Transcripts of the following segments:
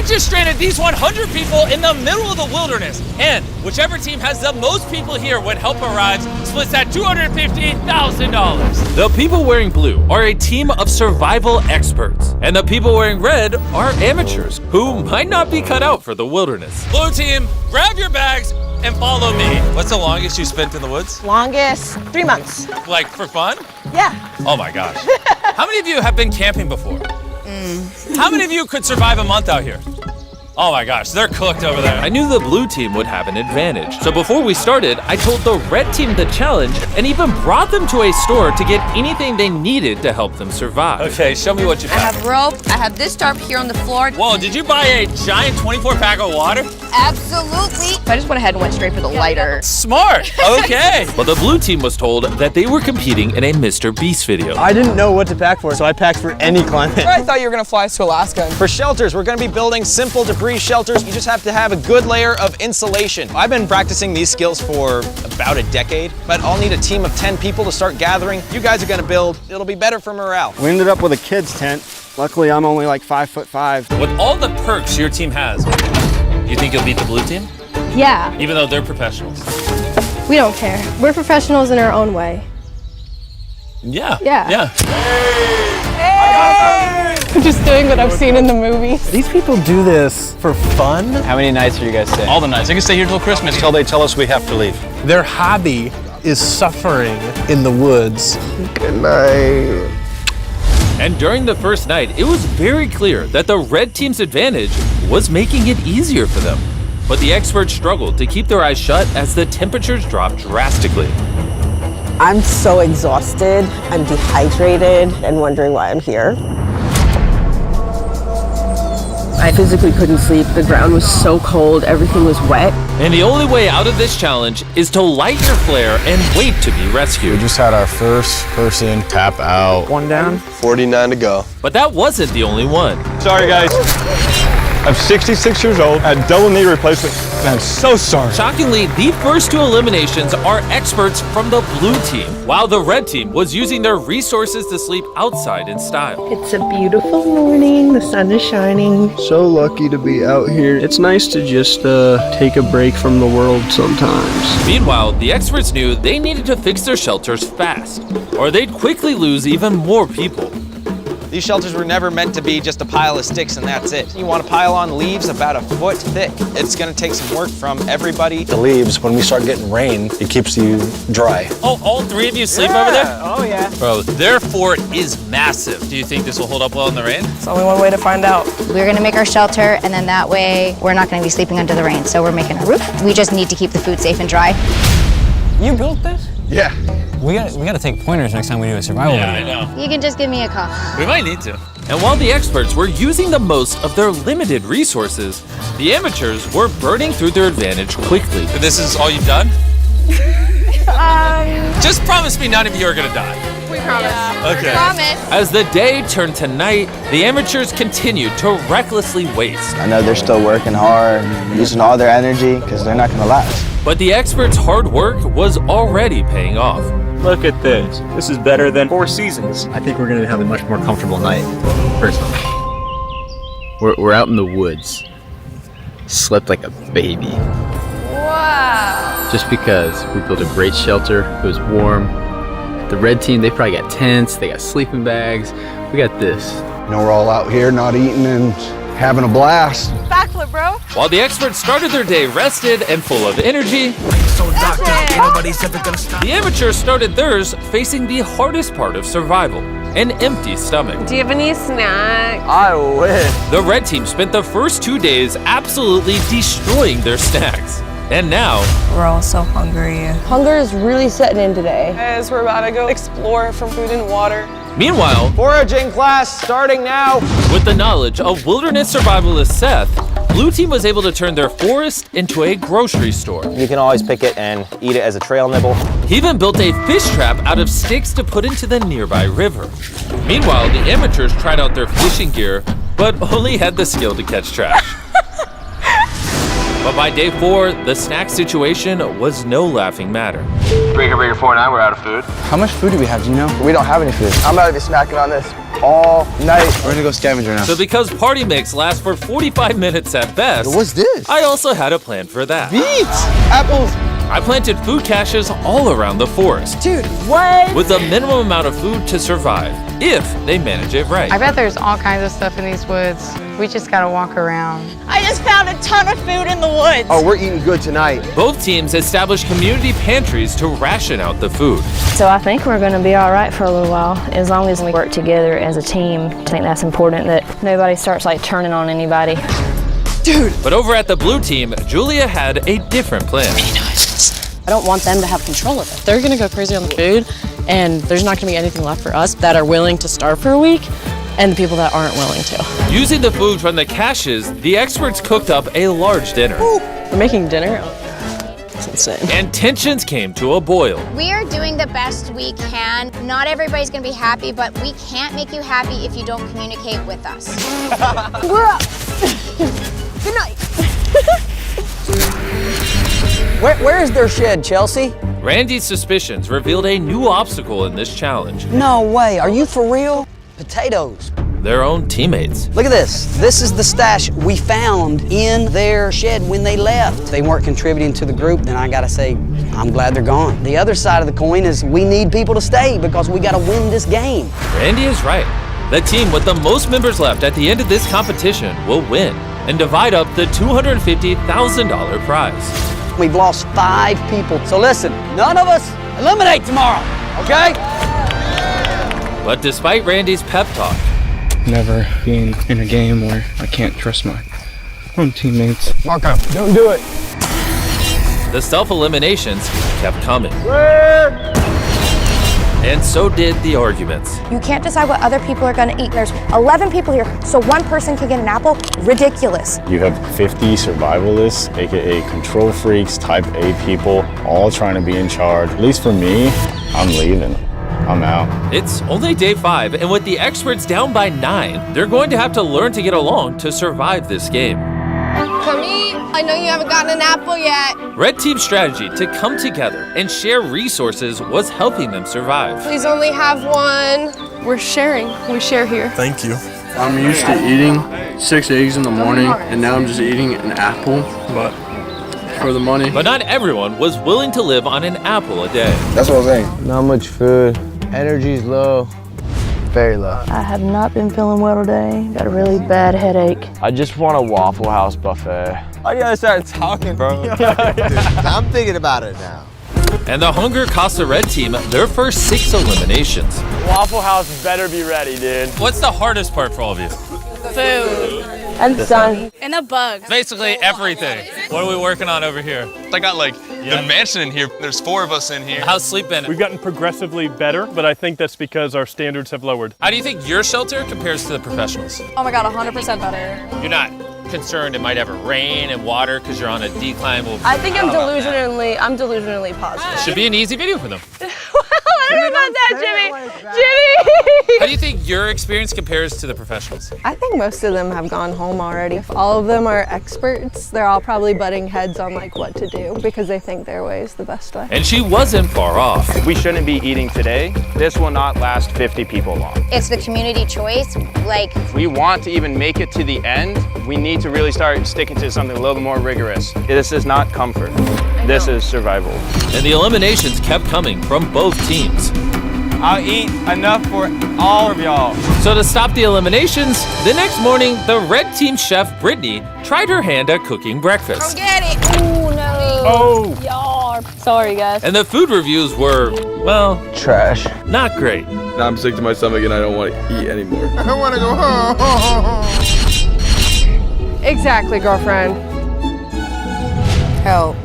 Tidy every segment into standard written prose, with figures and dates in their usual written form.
just stranded these 100 people in the middle of the wilderness. And whichever team has the most people here when help arrives splits that $250,000. The people wearing blue are a team of survival experts. And the people wearing red are amateurs who might not be cut out for the wilderness. Blue team, grab your bags and follow me. What's the longest you spent in the woods? Longest, 3 months. Like for fun? Yeah. Oh my gosh. How many of you have been camping before? How many of you could survive a month out here? Oh my gosh, they're cooked over there. I knew the blue team would have an advantage. So before we started, I told the red team the challenge and even brought them to a store to get anything they needed to help them survive. Okay, show me what you I found. have rope, I have this tarp here on the floor. Whoa, did you buy a giant 24-pack of water? Absolutely. I just went ahead and went straight for the lighter. Smart, okay. But the blue team was told that they were competing in a MrBeast video. I didn't know what to pack for, so I packed for any climate. I thought you were gonna fly us to Alaska. For shelters, we're gonna be building simple debris shelters. You just have to have a good layer of insulation. I've been practicing these skills for about a decade, but I'll need a team of 10 people to start gathering. You guys are gonna build. It'll be better for morale. We ended up with a kid's tent. Luckily, I'm only like 5'5". With all the perks your team has, you think you'll beat the blue team? Yeah, Even though they're professionals? we don't care. We're professionals in our own way. Yeah. Yeah. I'm just doing what I've seen in the movies. These people do this for fun. How many nights are you guys staying? All the nights. I can stay here till Christmas, till they tell us we have to leave. Their hobby is suffering in the woods. Good night. And during the first night, it was very clear that the red team's advantage was making it easier for them. But the experts struggled to keep their eyes shut as the temperatures dropped drastically. I'm so exhausted. I'm dehydrated and wondering why I'm here. I physically couldn't sleep. The ground was so cold. Everything was wet. And the only way out of this challenge is to light your flare and wait to be rescued. We just had our first person tap out. One down. 49 to go. But that wasn't the only one. Sorry, guys. I'm 66 years old, had double knee replacement, and I'm so sorry. Shockingly, the first two eliminations are experts from the blue team, while the red team was using their resources to sleep outside in style. It's a beautiful morning. The sun is shining. So lucky to be out here. It's nice to just take a break from the world sometimes. Meanwhile, the experts knew they needed to fix their shelters fast, or they'd quickly lose even more people. These shelters were never meant to be just a pile of sticks and that's it. You want to pile on leaves about a foot thick. It's going to take some work from everybody. The leaves, when we start getting rain, it keeps you dry. Oh, all three of you sleep over there? Oh yeah. Bro, their fort is massive. Do you think this will hold up well in the rain? It's only one way to find out. We're gonna make our shelter, and then that way we're not gonna be sleeping under the rain. So we're making a roof. We just need to keep the food safe and dry. You built this? Yeah. We gotta take pointers next time we do a survival Yeah, I video. know. You can just give me a call. We might need to. And while the experts were using the most of their limited resources, the amateurs were burning through their advantage quickly. This is all you've done? Just promise me none of you are gonna die. We promise. Okay. Promise. As the day turned to night, the amateurs continued to recklessly waste. I know they're still working hard, using all their energy, because they're not gonna last. But the experts' hard work was already paying off. Look at this. This is better than 4 seasons. I think we're going to have a much more comfortable night, personally. We're out in the woods. Slept like a baby. Wow. Just because we built a great shelter. It was warm. The red team, they probably got tents. They got sleeping bags. We got this. You know, we're all out here not eating and having a blast. Backflip, bro. While the experts started their day rested and full of energy, the amateurs started theirs facing the hardest part of survival, an empty stomach. Do you have any snacks? I wish. The red team spent the first 2 days absolutely destroying their snacks. And now, We're all so hungry. Hunger is really setting in today. Guys, we're about to go explore for food and water. meanwhile, Foraging class starting now. with the knowledge of wilderness survivalist Seth, Blue Team was able to turn their forest into a grocery store. You can always pick it and eat it as a trail nibble. He even built a fish trap out of sticks to put into the nearby river. Meanwhile, the amateurs tried out their fishing gear, but only had the skill to catch trash. But by day 4, the snack situation was no laughing matter. Breaker 49, we're out of food. How much food do we have? Do you know? We don't have any food. I'm about to be snacking on this all night. We're gonna go scavenger now. So because party mix lasts for 45 minutes at best, What's this? I also had a plan for that. Beets! Apples! I planted food caches all around the forest. Dude, what? With a minimum amount of food to survive, if they manage it right. I bet there's all kinds of stuff in these woods. We just gotta walk around. I just found a ton of food in the woods. Oh, we're eating good tonight. Both teams established community pantries to ration out the food. So I think we're going to be all right for a little while, as long as we work together as a team. I think that's important, that nobody starts like turning on anybody. But over at the blue team, Julia had a different plan. I don't want them to have control of it. They're gonna go crazy on the food, and there's not gonna be anything left for us that are willing to starve for a week, and the people that aren't willing to. Using the food from the caches, the experts cooked up a large dinner. We're making dinner? It's insane. And tensions came to a boil. We are doing the best we can. Not everybody's gonna be happy, but we can't make you happy if you don't communicate with us. We're up. Good night. Where is their shed, Chelsea? Randy's suspicions revealed a new obstacle in this challenge. No way, are you for real? Potatoes. Their own teammates. Look at this. This is the stash we found in their shed when they left. If they weren't contributing to the group, then I gotta say, I'm glad they're gone. The other side of the coin is we need people to stay because we gotta win this game. Randy is right. The team with the most members left at the end of this competition will win and divide up the $250,000 prize. We've lost 5 people. So listen, none of us eliminate tomorrow, okay? But despite Randy's pep talk, Never being in a game where I can't trust my own teammates. Marco, don't do it. the self-eliminations kept coming. And so did the arguments. You can't decide what other people are going to eat. There's 11 people here, so one person can get an apple? Ridiculous. You have 50 survivalists, aka control freaks, type A people, all trying to be in charge. At least for me, I'm leaving. I'm out. It's only day 5, and with the experts down by 9, they're going to have to learn to get along to survive this game. Come eat. I know you haven't gotten an apple yet. Red Team's strategy to come together and share resources was helping them survive. Please only have one. We're sharing. We share here. Thank you. I'm used to eating 6 eggs in the morning, and now I'm just eating an apple, but for the money. But not everyone was willing to live on an apple a day. That's what I'm saying. Not much food. Energy's low. Very low. I have not been feeling well today. Got a really bad headache. I just want a Waffle House buffet. I gotta start talking, bro. I'm thinking about it now. And the hunger cost the Red Team their first 6 eliminations. Waffle House better be ready, dude. What's the hardest part for all of you? Food. And sun. And the bugs. Basically everything. What are we working on over here? I got like the mansion in here. There's 4 of us in here. How's sleep been? We've gotten progressively better, but I think that's because our standards have lowered. How do you think your shelter compares to the professionals? Oh my God, 100% better. You're not concerned it might ever rain and water because you're on a decline? Well, I think I'm delusionally positive. should be an easy video for them. I don't know about that, Jimmy. How do you think your experience compares to the professionals? I think most of them have gone home already. If all of them are experts, they're all probably butting heads on like what to do because they think their way is the best way. And she wasn't far off. If we shouldn't be eating today, this will not last 50 people long. It's the community choice. Like, If we want to even make it to the end, we need to really start sticking to something a little more rigorous. This is not comfort. This is survival. And the eliminations kept coming from both teams. I'll eat enough for all of y'all. So to stop the eliminations, the next morning, the Red Team chef, Brittany, tried her hand at cooking breakfast. Get it. Ooh, no. Oh! Y'all. Sorry, guys. And the food reviews were, well, Trash. not great. Now I'm sick to my stomach and I don't want to eat anymore. I want to go home. Exactly, girlfriend. Help.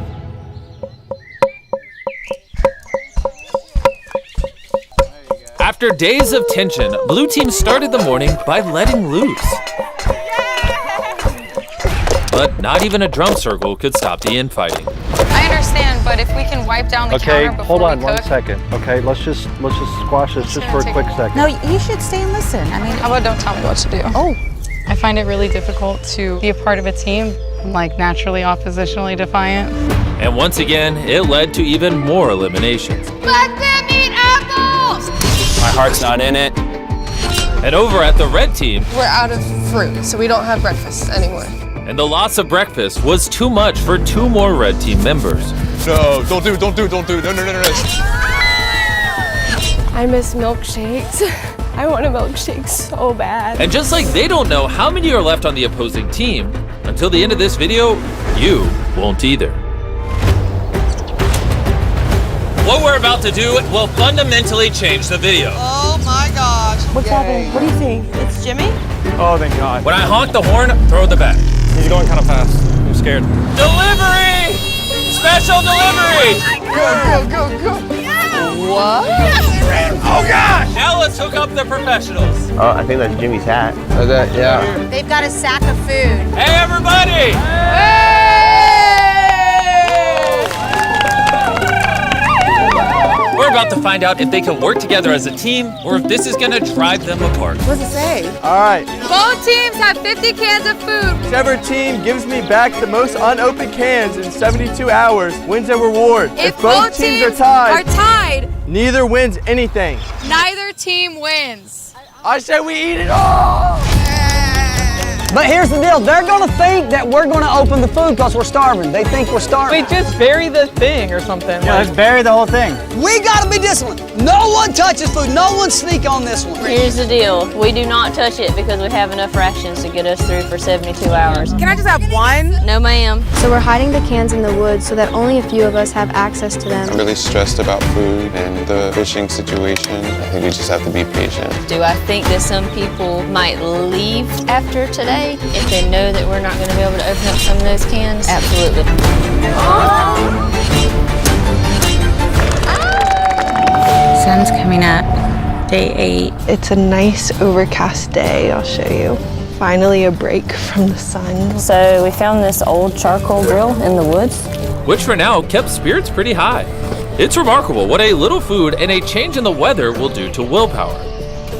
After days of tension, Blue Team started the morning by letting loose. But not even a drum circle could stop the infighting. I understand, but if we can wipe down the counter before hold on we one cook. second. Okay, let's just squash this just for a quick second. No, you should stay and listen. I mean, How about don't tell me what to do? oh, I feel find it really difficult to be a part of a team. I'm like naturally oppositionally defiant. And once again, it led to even more eliminations. Let them eat apples! My heart's not in it. And over at the red team, we're out of fruit, so we don't have breakfast anymore. And the loss of breakfast was too much for 2 more red team members. No, don't do. No. I miss milkshakes. I want a milkshake so bad. And just like they don't know how many are left on the opposing team, until the end of this video, you won't either. What we're about to do will fundamentally change the video. Oh my gosh. What's happening? What do you think? It's Jimmy? Oh, thank God. When I honk the horn, throw the back. He's going kind of fast. I'm scared. Delivery! Special delivery! Go. What? Oh gosh! Now let's hook up the professionals. Oh, I think that's Jimmy's hat. Yeah. They've got a sack of food. Hey everybody! Hey! We're about to find out if they can work together as a team or if this is gonna drive them apart. What does it say? All right. Both teams have 50 cans of food. Whichever team gives me back the most unopened cans in 72 hours wins a reward. If both teams are tied, neither wins anything. neither team wins. I say we eat it all. But here's the deal, they're gonna think that we're gonna open the food because we're starving. They think we're starving. Wait, just bury the thing or something. Yeah, let's bury the whole thing. We gotta be disciplined. No one touches food, no one sneak on this one. Here's the deal. We do not touch it because we have enough rations to get us through for 72 hours. Can I just have one? No, ma'am. So we're hiding the cans in the woods so that only a few of us have access to them. I'm really stressed about food and the fishing situation. I think we just have to be patient. Do I think that some people might leave after today if they know that we're not going to be able to open up some of those cans? Absolutely. Sun's coming up. Day 8. It's a nice overcast day, I'll show you. Finally a break from the sun. So we found this old charcoal grill in the woods. Which for now kept spirits pretty high. It's remarkable what a little food and a change in the weather will do to willpower.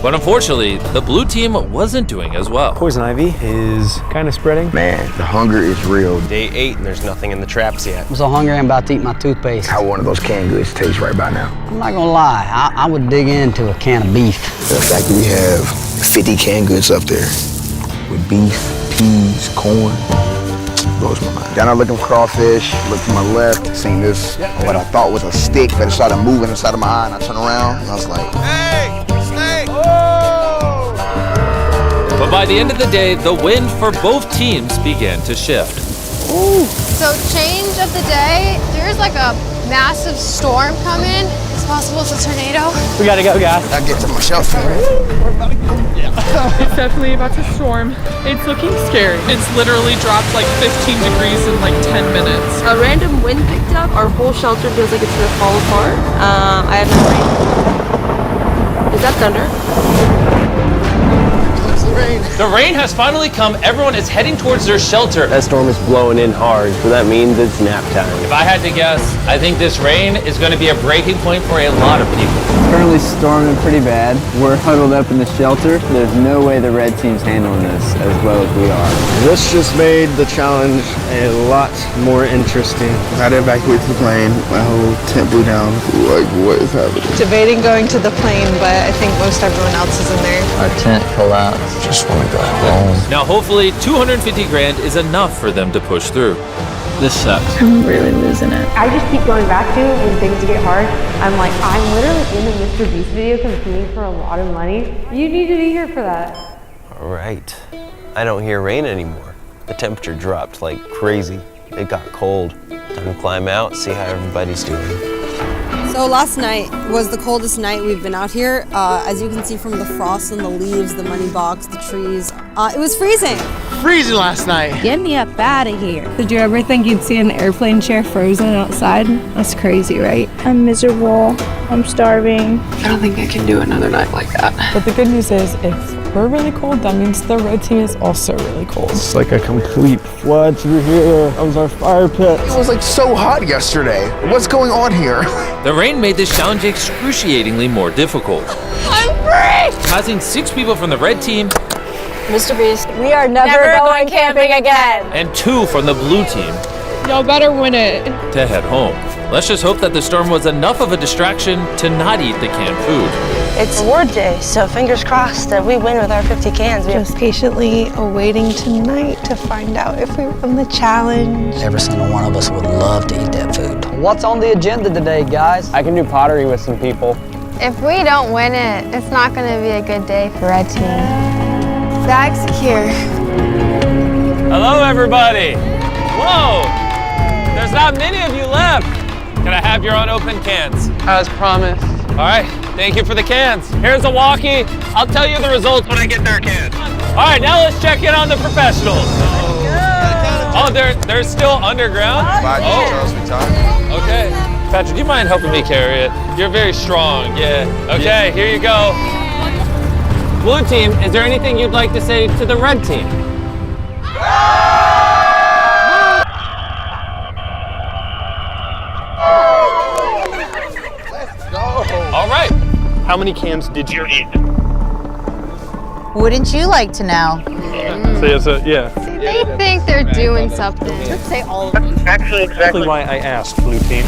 But unfortunately, the blue team wasn't doing as well. Poison ivy is kind of spreading. Man, the hunger is real. Day 8 and there's nothing in the traps yet. I'm so hungry I'm about to eat my toothpaste. How one of those canned goods tastes right by now. I'm not gonna lie, I would dig into a can of beef. The fact that we have 50 canned goods up there with beef, peas, corn, blows my mind. Down there looking for crawfish, look to my left, seen this, what I thought was a stick that started moving inside of my eye, and I turned around and I was like, hey, snake! But by the end of the day, the wind for both teams began to shift. Ooh. So change of the day, there's like a massive storm coming. It's possible it's a tornado. We gotta go, guys. I get to my shelf. It's definitely about to storm. It's looking scary. It's literally dropped like 15 degrees in like 10 minutes. A random wind picked up. Our whole shelter feels like it's gonna fall apart. I have no rain. Is that thunder? The rain has finally come. Everyone is heading towards their shelter. That storm is blowing in hard, so that means it's nap time. If I had to guess, I think this rain is going to be a breaking point for a lot of people. Currently storming pretty bad. We're huddled up in the shelter. There's no way the red team's handling this as well as we are. This just made the challenge a lot more interesting. I had to evacuate to the plane. My whole tent blew down. Like, what is happening? Debating going to the plane, but I think most everyone else is in there. Our tent collapsed. Just want to go home. Now, hopefully, 250 grand is enough for them to push through. This sucks. I'm really losing it. I just keep going back to it when things get hard. I'm like, I'm literally in the MrBeast video competing for a lot of money. You need to be here for that. All right. I don't hear rain anymore. The temperature dropped like crazy. It got cold. Time to climb out, see how everybody's doing. So last night was the coldest night we've been out here. As you can see from the frost and the leaves, the money box, the trees, it was freezing. Freezing last night. Get me up out of here. Did you ever think you'd see an airplane chair frozen outside? That's crazy, right? I'm miserable. I'm starving. I don't think I can do another night like that. But the good news is, if we're really cold, that means the red team is also really cold. It's like a complete flood through here. That was our fire pit. It was like so hot yesterday. What's going on here? The rain made this challenge excruciatingly more difficult, I'm free! causing 6 people from the red team MrBeast. We are never going camping again. And 2 from the blue team Y'all better win it. to head home. Let's just hope that the storm was enough of a distraction to not eat the canned food. It's award day, so fingers crossed that we win with our 50 cans. Just patiently awaiting tonight to find out if we won the challenge. Every single one of us would love to eat that food. What's on the agenda today, guys? I can do pottery with some people. If we don't win it, it's not going to be a good day for Red Team. Bags here. Hello, everybody. Whoa, there's not many of you left. Can I have your unopened cans? As promised. All right, thank you for the cans. Here's a walkie. I'll tell you the results when I get their cans. All right, now let's check in on the professionals. Oh, they're still underground? Oh, okay. Patrick, do you mind helping me carry it? You're very strong, yeah. Okay, here you go. Blue team, is there anything you'd like to say to the red team? All right. How many cans did you eat? Wouldn't you like to know? Yeah. They think they're doing something. Let's say all of them. Actually, exactly why I asked, blue team.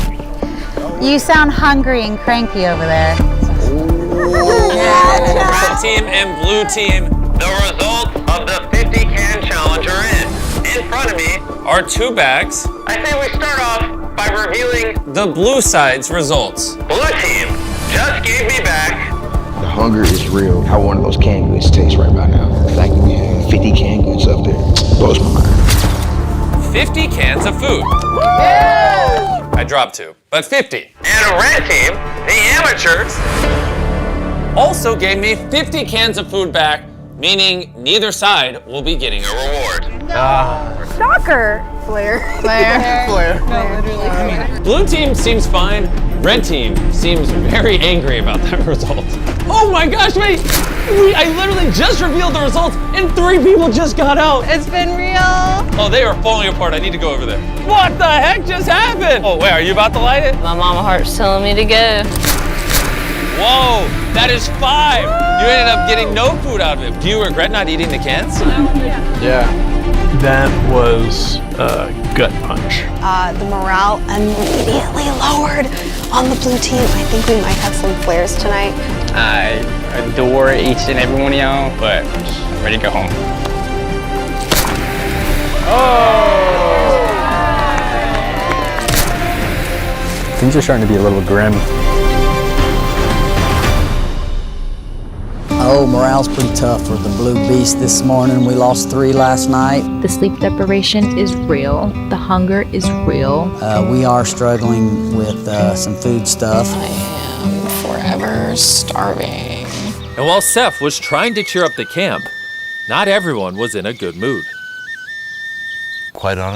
You sound hungry and cranky over there. Red team and blue team, the results of the 50 can challenge are in. In front of me are 2 bags. I say we start off by revealing the blue side's results. Blue team just gave me back. The hunger is real. How one of those canned goods tastes right by now. The fact that we have 50 canned goods up there blows my mind. 50 cans of food. I dropped 2, but 50. And red team, the amateurs, also gave me 50 cans of food back, meaning neither side will be getting a reward. Shocker. Blair. No, literally. Blue team seems fine. Red team seems very angry about that result. Oh my gosh, wait! I literally just revealed the results and 3 people just got out. It's been real. Oh, they are falling apart. I need to go over there. What the heck just happened? Oh, wait, are you about to light it? My mama heart's telling me to go. Whoa, that is 5. You ended up getting no food out of it. Do you regret not eating the cans? Yeah. That was a gut punch. The morale immediately lowered on the blue team. I think we might have some flares tonight. I adore each and every one of y'all, but I'm ready to go home. Things are starting to be a little grim. Oh, morale's pretty tough for the Blue Beast this morning. We lost 3 last night. The sleep deprivation is real. The hunger is real. We are struggling with some food stuff. I am forever starving. And while Seth was trying to cheer up the camp, not everyone was in a good mood. Quite honestly.